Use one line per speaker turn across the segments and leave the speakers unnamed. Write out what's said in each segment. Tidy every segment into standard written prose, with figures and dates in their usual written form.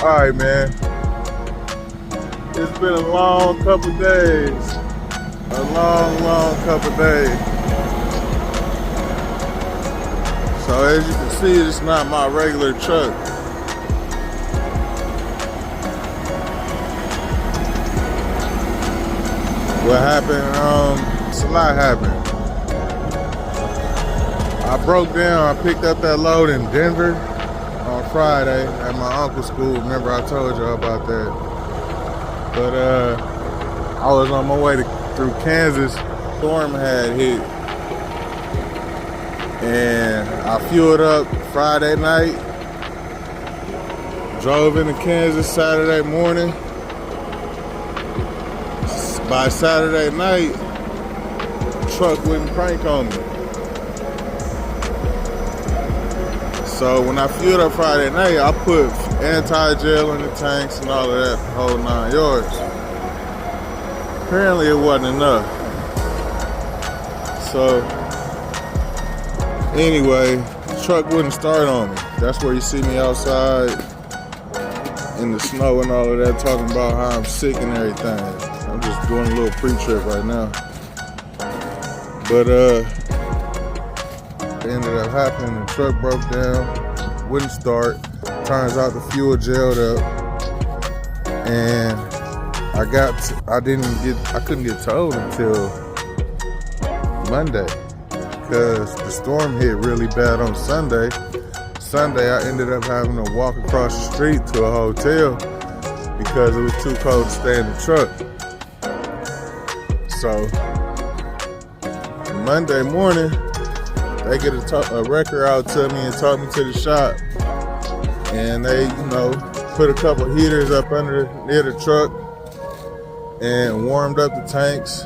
Alright, man. It's been a long couple days. A long couple days. So as you can see, it's not my regular truck. What happened? It's a lot happened. I broke down. I picked up that load in Denver on Friday at my uncle's school. Remember I told y'all about that. But I was on my way through Kansas. Storm had hit. And I fueled up Friday night. Drove into Kansas Saturday morning. By Saturday night, the truck wouldn't crank on me. So when I fueled up Friday night, I put anti-gel in the tanks and all of that whole 9 yards. Apparently it wasn't enough. So anyway, the truck wouldn't start on me. That's where you see me outside in the snow and all of that, talking about how I'm sick and everything. I'm just doing a little pre-trip right now. But it ended up happening. The truck broke down, wouldn't start. Turns out the fuel gelled up, and I couldn't get towed until Monday because the storm hit really bad on Sunday. Sunday I ended up having to walk across the street to a hotel because it was too cold to stay in the truck. So Monday morning, they get a wrecker out to me and talk me to the shop. And they, put a couple heaters up near the truck and warmed up the tanks.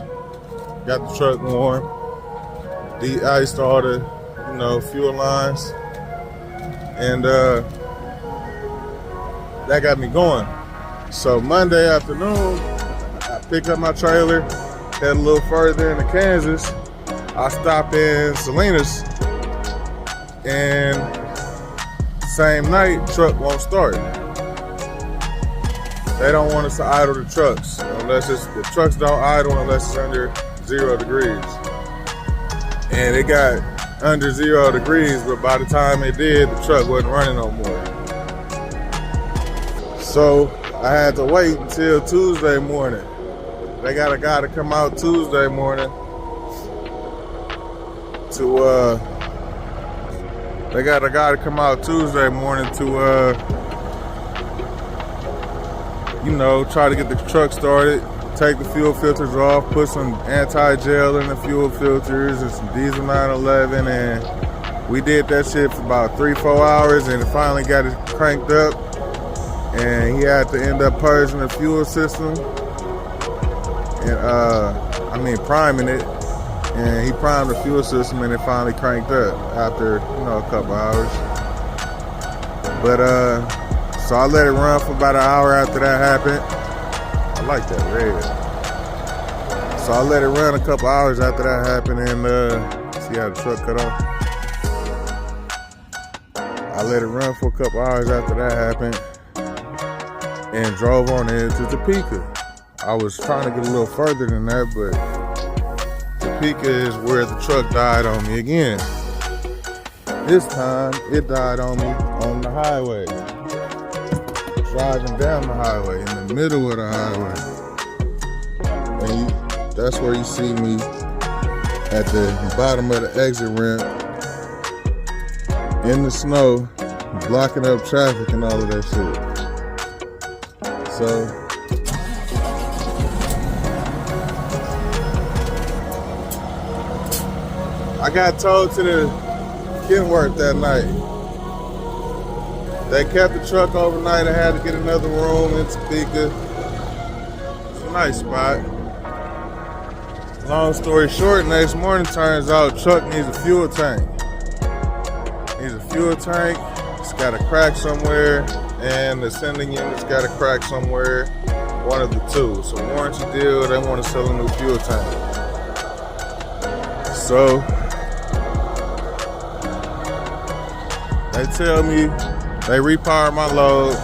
Got the truck warm. De-iced all the, fuel lines. And that got me going. So Monday afternoon, I picked up my trailer, head a little further into Kansas. I stopped in Salinas, and same night, truck won't start. They don't want us to idle the trucks the trucks don't idle unless it's under 0 degrees. And it got under 0 degrees, but by the time it did, the truck wasn't running no more. So I had to wait until Tuesday morning. They got a guy to come out Tuesday morning to try to get the truck started, take the fuel filters off, put some anti-gel in the fuel filters and some diesel 911, and we did that shit for about 3-4 hours, and it finally got it cranked up, and he had to end up purging the fuel system and priming it. And he primed the fuel system, and it finally cranked up after, a couple hours. But, so I let it run for about an hour after that happened. I like that red. So I let it run a couple hours after that happened, and see how the truck cut off? I let it run for a couple hours after that happened and drove on into Topeka. I was trying to get a little further than that, but Topeka is where the truck died on me again. This time, it died on me on the highway. Driving down the highway, in the middle of the highway. And that's where you see me at the bottom of the exit ramp, in the snow, blocking up traffic and all of that shit. So, I got towed to the Kenworth that night. They kept the truck overnight. I had to get another room in Topeka. It's a nice spot. Long story short, next morning turns out truck needs a fuel tank. It's got a crack somewhere, and the sending unit's got a crack somewhere. One of the two. So warranty deal, they want to sell a new fuel tank. So they tell me they repower my load,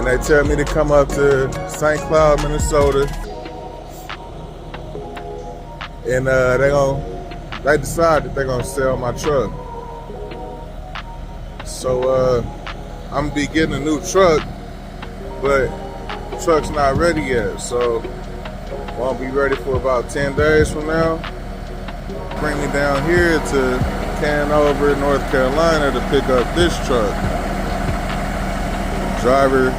and they tell me to come up to St. Cloud, Minnesota, and they decide that they're gonna sell my truck. So I'm gonna be getting a new truck, but the truck's not ready yet. So won't be ready for about 10 days from now. Bring me down here to Canover, North Carolina to pick up this truck. Driver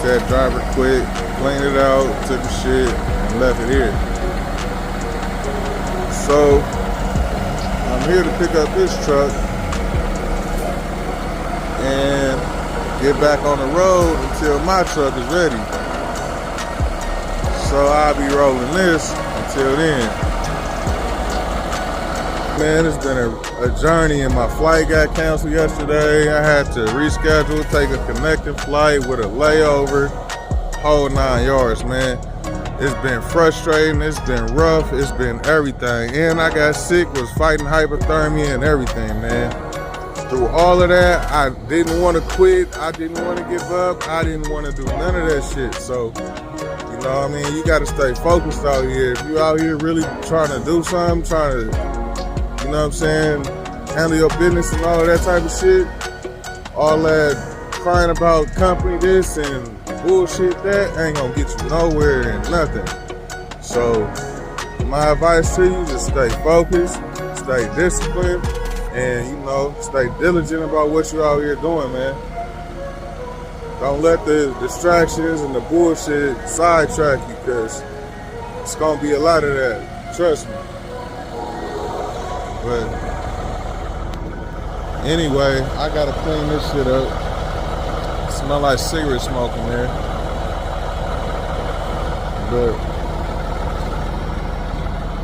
said driver quit, cleaned it out, took the shit, and left it here. So I'm here to pick up this truck and get back on the road until my truck is ready. So I'll be rolling this until then. Man, it's been a journey, and my flight got canceled yesterday. I had to reschedule, take a connecting flight with a layover, whole 9 yards, man. It's been frustrating, it's been rough, it's been everything. And I got sick, was fighting hypothermia and everything, man. Through all of that, I didn't want to quit, I didn't want to give up, I didn't want to do none of that shit. So, you know what I mean? You got to stay focused out here. If you out here really trying to do something, trying to, you know what I'm saying, handle your business and all of that type of shit, all that crying about company this and bullshit that ain't gonna get you nowhere and nothing. So my advice to you, just stay focused, stay disciplined, and you know, stay diligent about what you're out here doing, man. Don't let the distractions and the bullshit sidetrack you, because it's gonna be a lot of that, trust me. But anyway, I gotta clean this shit up. Smell like cigarette smoke in there. But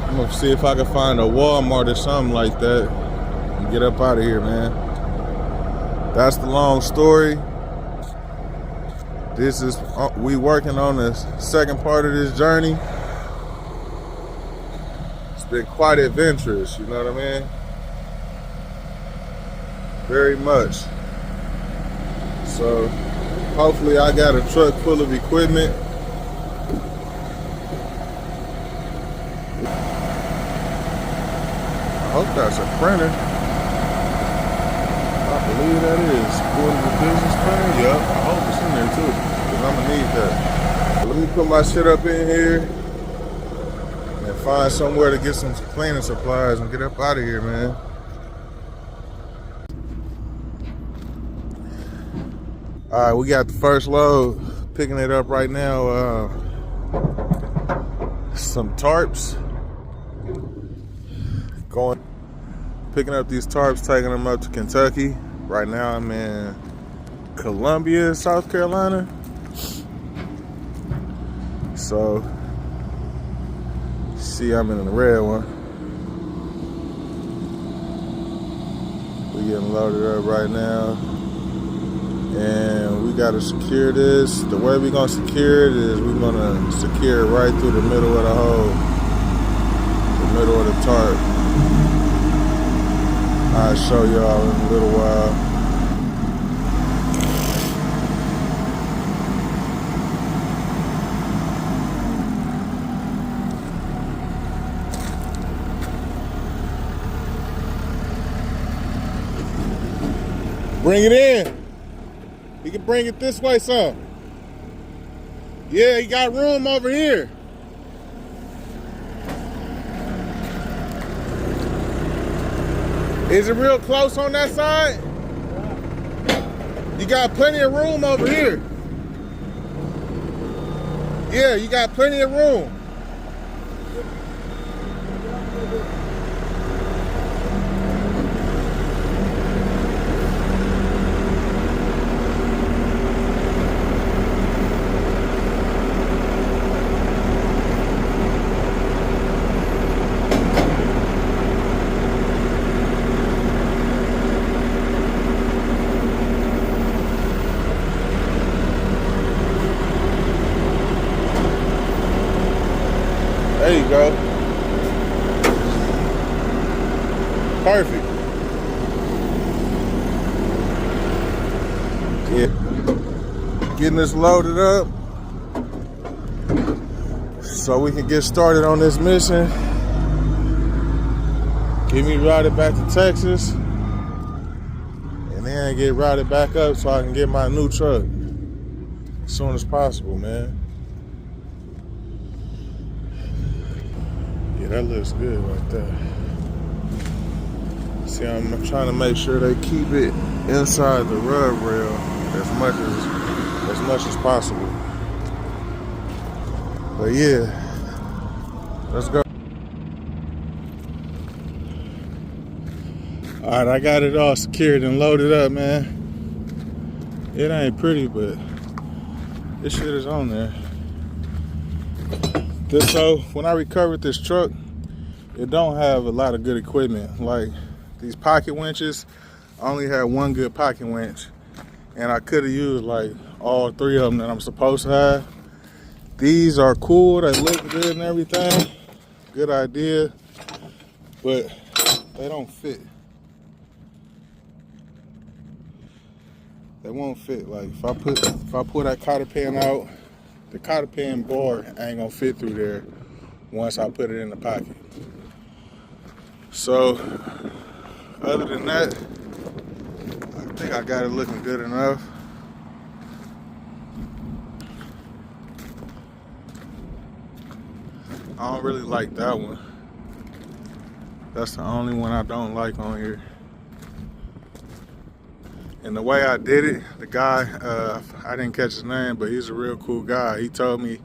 I'm gonna see if I can find a Walmart or something like that and get up out of here, man. That's the long story. This is, we working on the second part of this journey. It's been quite adventurous, you know what I mean? Very much. So hopefully I got a truck full of equipment. I hope that's a printer. I believe that is. Portable business printer? Yep, I hope it's in there too, because I'm gonna need that. Let me put my shit up in here and find somewhere to get some cleaning supplies and get up out of here, man. All right, we got the first load, picking it up right now. Some tarps. Picking up these tarps, taking them up to Kentucky. Right now I'm in Columbia, South Carolina. So, see, I'm in the red one. We're getting loaded up right now. And we gotta secure this. The way we're gonna secure it is we're gonna secure it right through the middle of the hole, the middle of the tarp. I'll show y'all in a little while. Bring it in. You can bring it this way some. Yeah, you got room over here. Is it real close on that side? You got plenty of room over here. Yeah, you got plenty of room. There you go. Perfect. Yeah. getting this loaded up so we can get started on this mission. Get me routed back to Texas, and then get routed back up so I can get my new truck as soon as possible, man. Yeah, that looks good right there. See, I'm trying to make sure they keep it inside the rub rail as much as possible. But yeah, let's go. All right, I got it all secured and loaded up, man. It ain't pretty, but this shit is on there. So when I recovered this truck, it don't have a lot of good equipment. Like these pocket winches, I only had one good pocket winch, and I could have used like all three of them that I'm supposed to have. These are cool, they look good and everything. Good idea, but they don't fit. They won't fit. Like if I pull that cotter pan out, the cotter pan bar ain't gonna fit through there once I put it in the pocket. So other than that, I think I got it looking good enough. I don't really like that one. That's the only one I don't like on here. And the way I did it, the guy, I didn't catch his name, but he's a real cool guy. He told me,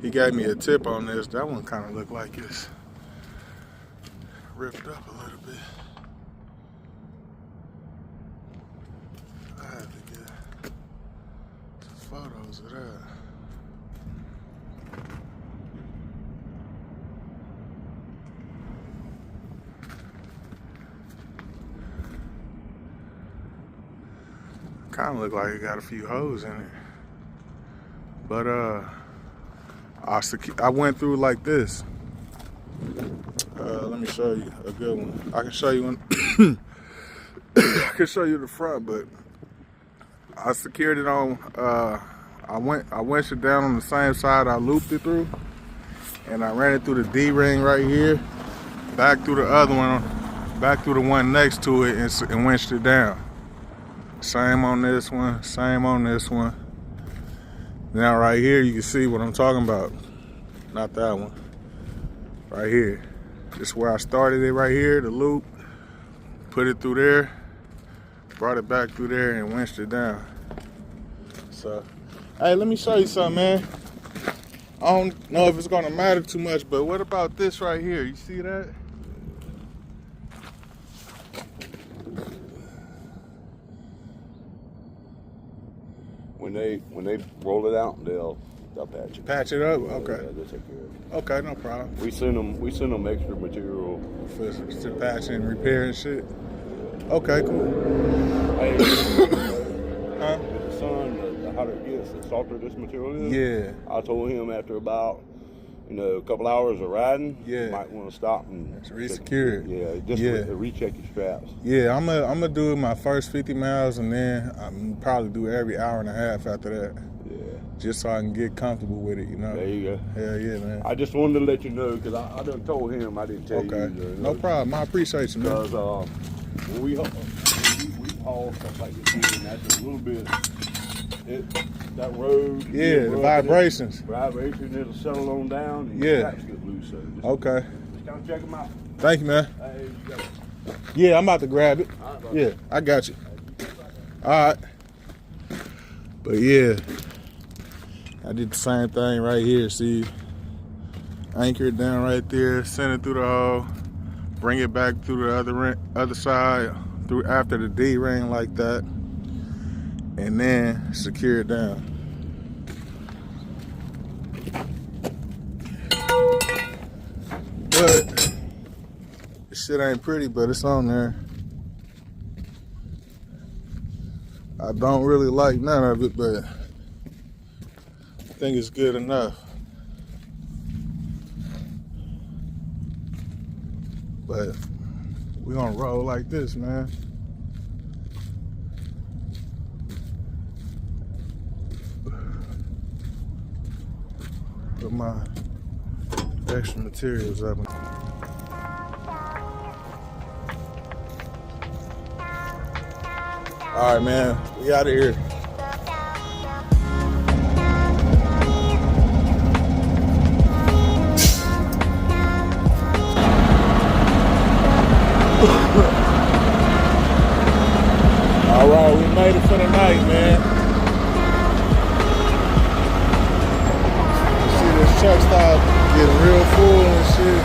he gave me a tip on this. That one kind of looked like it's ripped up a little bit. I had to get some photos of that. Kind of look like it got a few holes in it, but I went through like this. Let me show you a good one. I can show you one. I can show you the front, but I secured it on. I winched it down on the same side I looped it through, and I ran it through the D ring right here, back through the other one, back through the one next to it, and winched it down. Same on this one, same on this one. Now right here, you can see what I'm talking about. Not that one. Right here. This is where I started it right here, the loop. Put it through there, brought it back through there and winched it down. So, hey, let me show you something, man. I don't know if it's gonna matter too much, but what about this right here? You see that?
When they roll it out, they'll patch it.
Patch it up? Okay.
Yeah, they'll take care of it.
Okay, no problem.
We send them extra material
to patch and repair and shit. Okay, cool.
Hey,
huh?
With the sun, the hotter it gets, the softer this material is.
Yeah.
I told him after about a couple hours of riding, you might want to stop and
re-secure it.
Yeah, just recheck your straps.
Yeah, I'm gonna do my first 50 miles and then I'm probably do every hour and a half after that.
Yeah.
Just so I can get comfortable with it, you know.
There you go.
Hell yeah, man.
I just wanted to let you know because I done told him, I didn't tell you.
Okay. No problem. I appreciate you, man.
Because when we haul stuff like this, and that's a little bit. That road,
the vibrations.
It'll settle on down and
your
straps get loose. So just kind of check them out.
Thank you, man.
Hey, you got it.
Yeah, I'm about to grab it.
All right,
yeah, I got you. All right. But yeah, I did the same thing right here. See, anchor it down right there, send it through the hole, bring it back through the other side, through after the D ring like that. And then secure it down. But this shit ain't pretty, but it's on there. I don't really like none of it, but I think it's good enough. But we're gonna roll like this, man. put my extra materials up. All right, man, we out of here. All right, we made it for the night, man. See this truck stop getting real full and shit.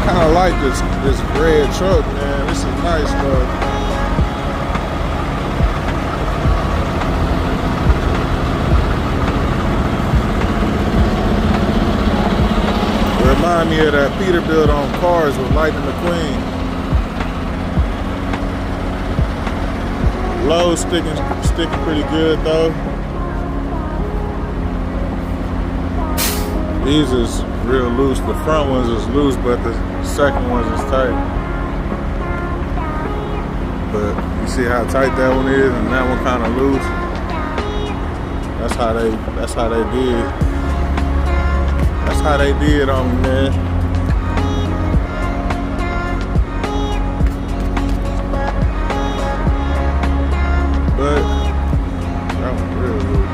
Kind of like this red truck, man. This is nice, though. Remind me of that Peterbilt on Cars with Lightning McQueen. Low sticking pretty good though. These is real loose. The front ones is loose, but the second ones is tight. But you see how tight that one is, and that one kind of loose. That's how they did. That's how they did on me, man. But that was real good.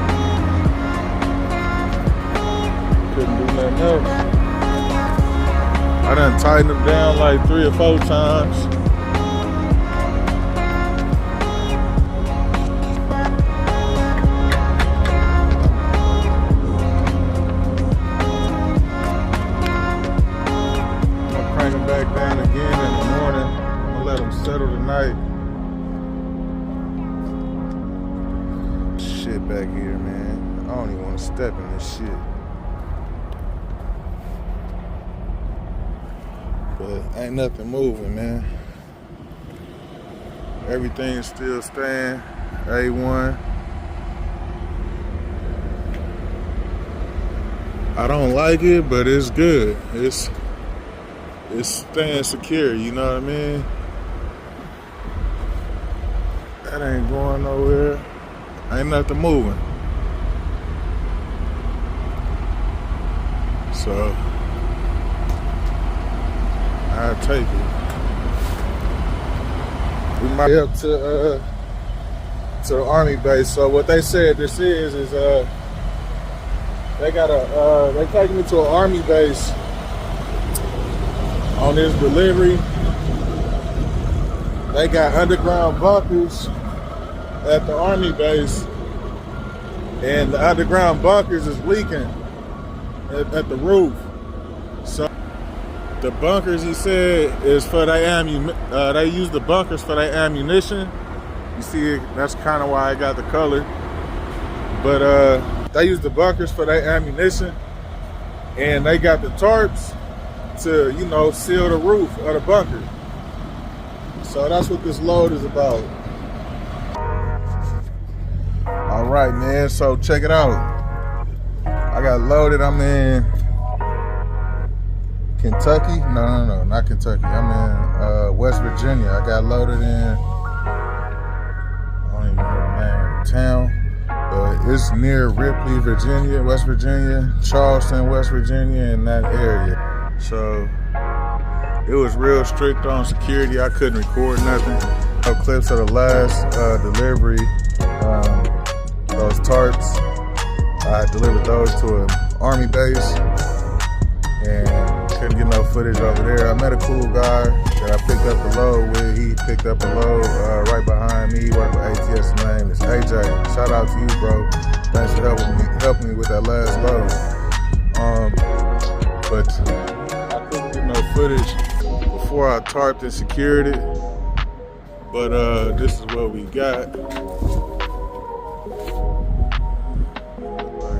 Couldn't do nothing else. I done tightened them down like 3 or 4 times. Back down again in the morning. I'm gonna let them settle tonight. Shit back here, man. I don't even want to step in this shit. But ain't nothing moving, man. Everything's still staying A1. I don't like it, but it's good. It's staying secure, you know what I mean? That ain't going nowhere. Ain't nothing moving. So I'll take it. We might be up to the Army base. So what they said this is they taking me to an Army base on this delivery. They got underground bunkers at the Army base, and the underground bunkers is leaking at the roof. So the bunkers, he said, is for their they use the bunkers for their ammunition. You see, that's kind of why I got the color. But they use the bunkers for their ammunition, and they got the tarps to, you know, seal the roof of the bunker. So that's what this load is about. All right, man, so check it out. I got loaded. I'm in Kentucky. No, not Kentucky. I'm in West Virginia. I got loaded in, I don't even know the name of the town, but it's near Ripley, Virginia, West Virginia, Charleston, West Virginia, in that area. So it was real strict on security. I couldn't record nothing. No clips of the last delivery. Those tarps, I delivered those to an Army base and couldn't get no footage over there. I met a cool guy that I picked up the load with. He picked up a load right behind me. He worked with ATS. His name is AJ. Shout out to you, bro. Thanks for helping me with that last load. But no footage before I tarped and secured it, but this is what we got.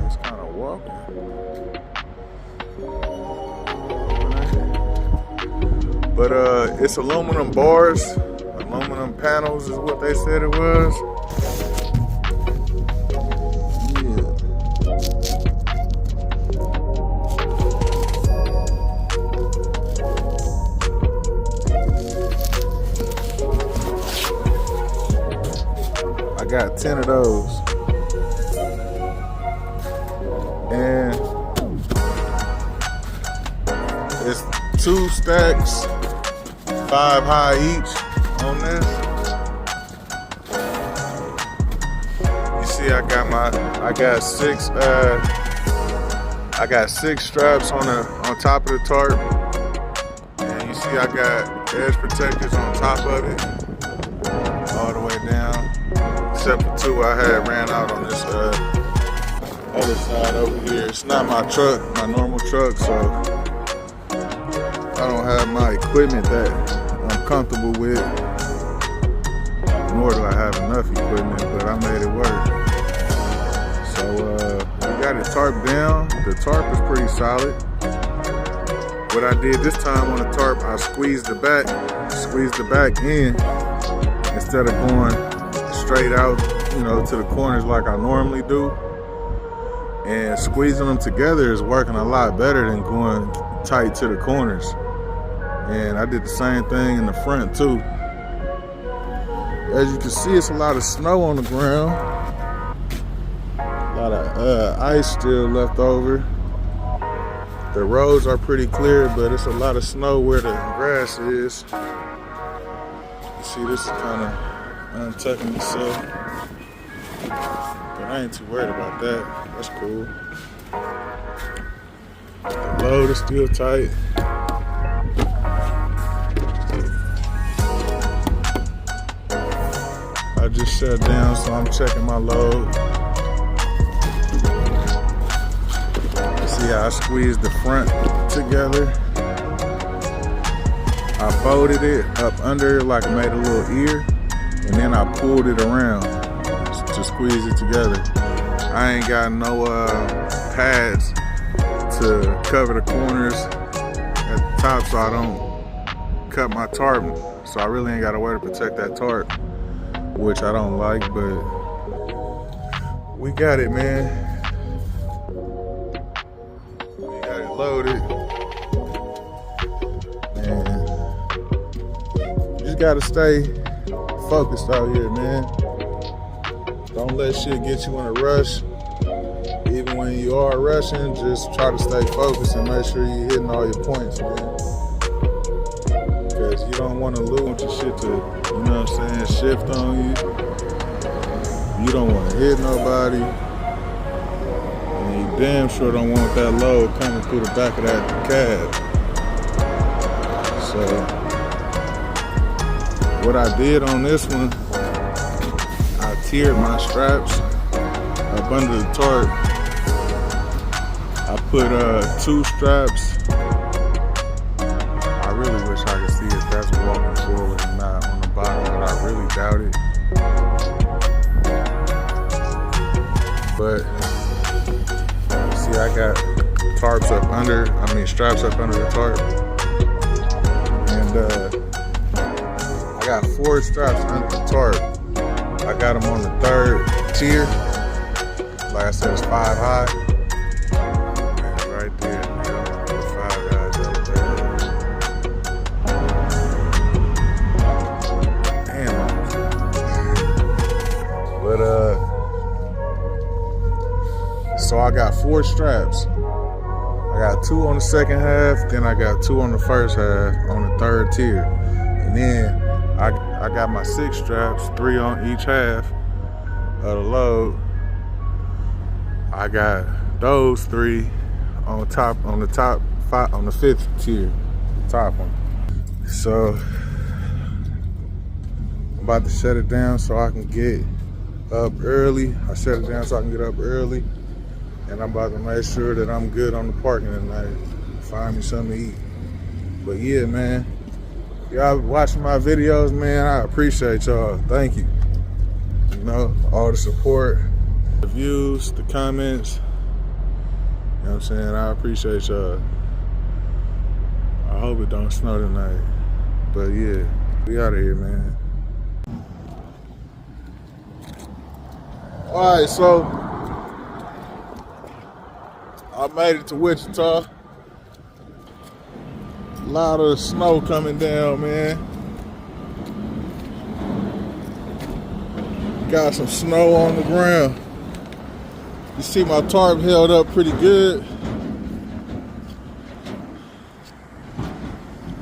It's kind of walking. But it's aluminum bars, aluminum panels is what they said it was. got 10 of those. And it's 2 stacks, 5 high each on this. You see, I got 6 straps on top of the tarp. And you see I got edge protectors on top of it, all the way down. Except for 2 I had ran out on this other side over here. It's not my truck, my normal truck, so I don't have my equipment that I'm comfortable with. Nor do I have enough equipment, but I made it work. So we got it tarped down. The tarp is pretty solid. What I did this time on the tarp, I squeezed the back in instead of going straight out, you know, to the corners like I normally do. And squeezing them together is working a lot better than going tight to the corners. And I did the same thing in the front too. As you can see, it's a lot of snow on the ground. A lot of ice still left over. The roads are pretty clear, but it's a lot of snow where the grass is. You see, this is kind of untucking itself. But I ain't too worried about that. That's cool. The load is still tight. I just shut down, so I'm checking my load. See how I squeezed the front together. I folded it up under like I made a little ear, and then I pulled it around to squeeze it together. I ain't got no pads to cover the corners at the top so I don't cut my tarp. So I really ain't got a way to protect that tarp, which I don't like, but we got it, man. We got it loaded. And you just gotta stay focused out here, man. Don't let shit get you in a rush. Even when you are rushing, just try to stay focused and make sure you're hitting all your points, man. Because you don't want to lose your shit to, you know what I'm saying, shift on you. You don't want to hit nobody. And you damn sure don't want that load coming through the back of that cab. So, what I did on this one, I tiered my straps up under the tarp. I put 2 straps. I really wish I could see if that's walking forward and not on the bottom, but I really doubt it. But see, I got straps up under the tarp. And I got 4 straps under the tarp. I got them on the 3rd tier. Like I said, it's 5 high. And right there, you know, the 5 guys up there. Damn. But so I got 4 straps. I got 2 on the 2nd half, then I got 2 on the 1st half on the 3rd tier. And then I got my 6 straps, 3 on each half of the load. I got those 3 on the top 5 on the 5th tier, top one. So I'm about to shut it down so I can get up early. I shut it down so I can get up early. And I'm about to make sure that I'm good on the parking tonight. Find me something to eat. But yeah, man. Y'all watching my videos, man, I appreciate y'all. Thank you. You know, all the support, the views, the comments. You know what I'm saying? I appreciate y'all. I hope it don't snow tonight. But yeah, we out of here, man. All right, so I made it to Wichita. A lot of snow coming down, man. Got some snow on the ground. You see my tarp held up pretty good.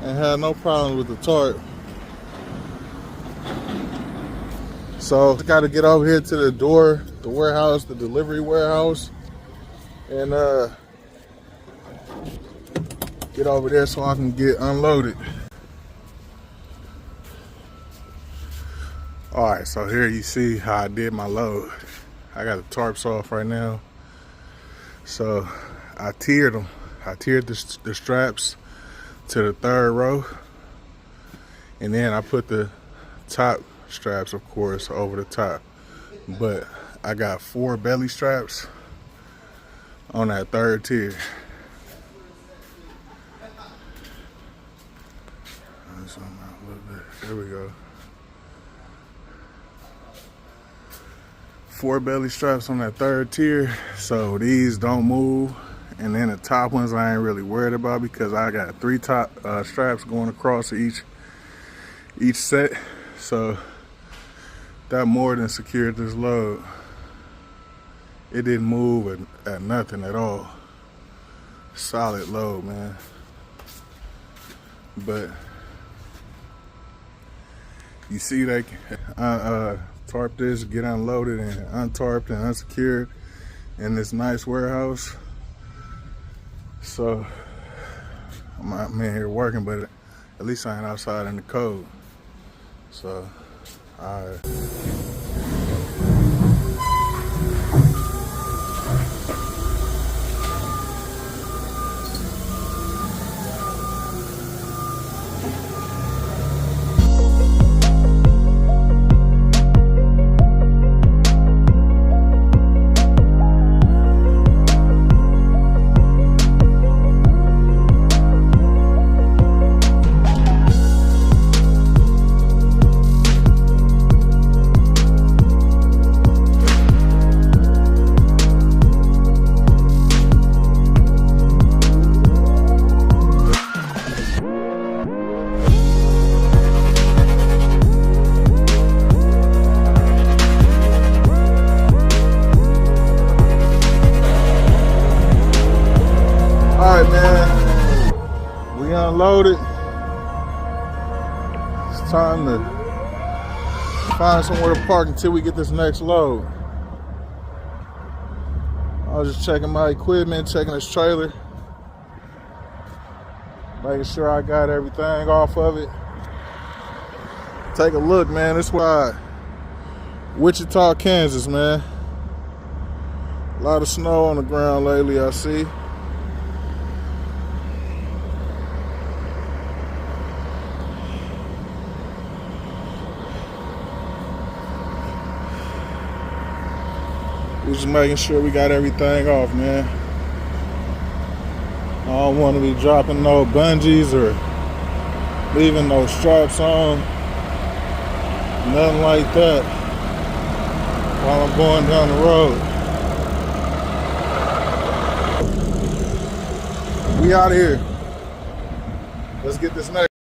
And had no problem with the tarp. So I gotta get over here to the door, the warehouse, the delivery warehouse, and get over there so I can get unloaded. All right, so here you see how I did my load. I got the tarps off right now. So I tiered them. I tiered the straps to the third row. And then I put the top straps, of course, over the top. But I got 4 belly straps on that third tier. There we go. 4 belly straps on that third tier, so these don't move. And then the top ones I ain't really worried about because I got 3 top straps going across each set, so that more than secured this load. It didn't move at nothing at all. Solid load, man. But you see they tarp this, get unloaded and untarped and unsecured in this nice warehouse. So I'm in here working, but at least I ain't outside in the cold. So, all right. Alright, man, we unloaded. It's time to find somewhere to park until we get this next load. I was just checking my equipment, checking this trailer, making sure I got everything off of it. Take a look, man. This why Wichita, Kansas, man. A lot of snow on the ground lately, I see. We're just making sure we got everything off, man. I don't want to be dropping no bungees or leaving no straps on. Nothing like that while I'm going down the road. We out of here. Let's get this next.